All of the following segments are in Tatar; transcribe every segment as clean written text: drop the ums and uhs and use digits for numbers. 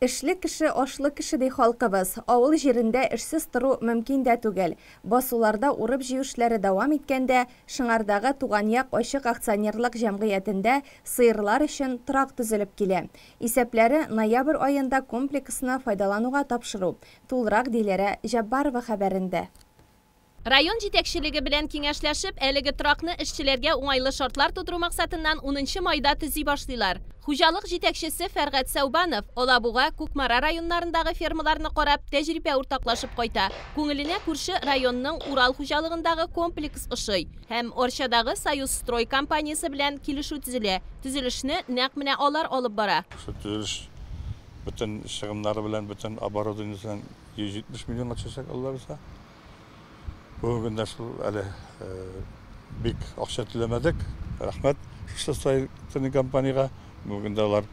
Эшле кеше, ашлы кеше ди халкыбыз. Авыл җирендә эшсез тору мөмкин дә түгел. Басуларда урып җыю эшләре дәвам иткәндә, Шыңардагы Туган як ачык акционерлык җәмгыятендә сыерлар өчен торак төзелеп килә. Исәпләре ноябрь аенда комплексны файдалануга тапшыру. Тулырак диләре Җаббарова хәбәрендә. Район җитәкчелеге белән киңәшләшеп, әлеге торакны эшчеләргә уңайлы шартлар тудыру максатыннан 10 майда төзи башлыйлар. Хуҗалык җитәкчесе Фәргать Сәүбанов Алабуга, Күкмара районнарындагы фермаларны карап, тәҗрибә уртаклашып кайта. Күңеленә күрше районның Урал хуҗалыгындагы комплекс ошый һәм Орчадагы Союз строй компаниясе белән килешү төзелә. Төзелешне нәкъ менә алар алып бара. Төзелеш бөтен чыгымнары белән, бөтен оборудованиесен 170 миллионга төшәчәк алларса. Бүгін де әлі бик ақша төлемедік. Рахмет шыштастайын компанияға. Бүгін де олар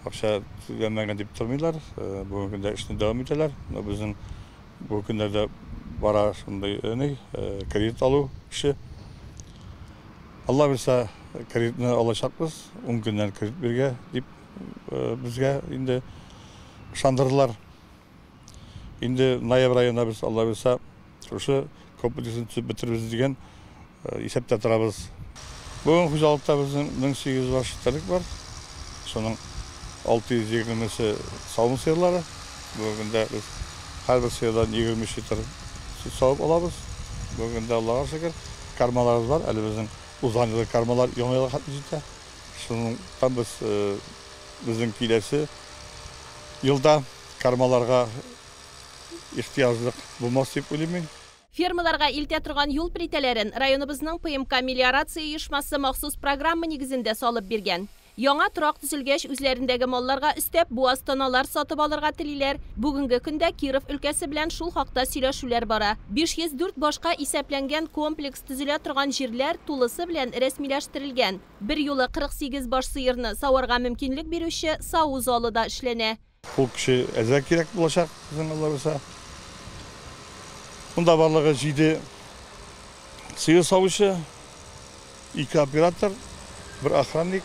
ақша төлемеген деп тұрмайлар. Бүгін де ішіне дәвам етелер. Біздің бүгін де бара шындай кредит алу іші. Алла білсе кредитні алашақпыз. 10 күннен кредит берге деп бізге енді шандырдылар. Енді ноябрь айында біз Алла білсе ұшы комплексын бітірбіз деген есепте тұрабыз. Бүгін хуҗалықта біздің 1800 башыттарық бар. Соның 620-сі сауын сиырлары. Бүгінде біз әрбір сиырдан 20 литр сүт сауып алабыз. Бүгінде Аллаға шүкір кармаларымыз бар. Әлі біздің ұзанылы кармалар оңайлы қатты жетті. Сондықтан біздің келесі жылда кармаларға ихтияжлық болмас деп ойлаймын. Фермаларга илтә торган юл плитәләрен районыбызның ПМК мелиорация оешмасы махсус программа нигезендә салып биргән. Яңа торак төзелгәч, үзләрендәге малларга өстәп буаз тоналар сатып алырга телиләр. Бүгенге көндә Киров өлкәсе белән шул хакта сөйләшүләр бара. 504 башка исәпләнгән комплекс төзелә торган җирләр тулысы белән рәсмиләштерелгән. Бер юлы 48 баш сыерны саварга мөмкинлек бирүче саву залы да эшләнә. Ул кеше әзер кирәк булачак, безнең Алла белсә. Бunda барлығы жиде сыйыр сауышы, 2 оператор, 1 охранник,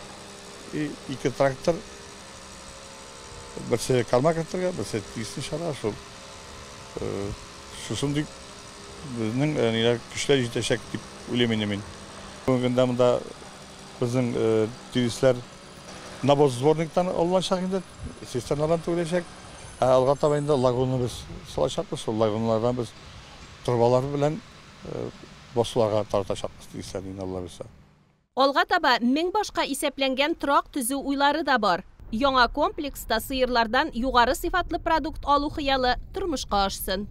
2 трактор, бірсе карма кәттірге, бірсе тиісін шара. Шушындық біздің күшлер жетешек деп өлеменемен. Бүгінде мұнда біздің тиіслер навоз сборниктан алған шағында, сестерналан төлешек. Алға табайында лагуны біз салашақпыз, сол лагуналардан біз тұрбалар білән басуларға тарташақпыз дейсәдейін Алла білсә. Алға таба 1000 башка исәпләнгән торак төзү уйлары да бар. Яңа комплекста сыерлардан югары сыйфатлы продукт алу хыялы тормышка ашсын.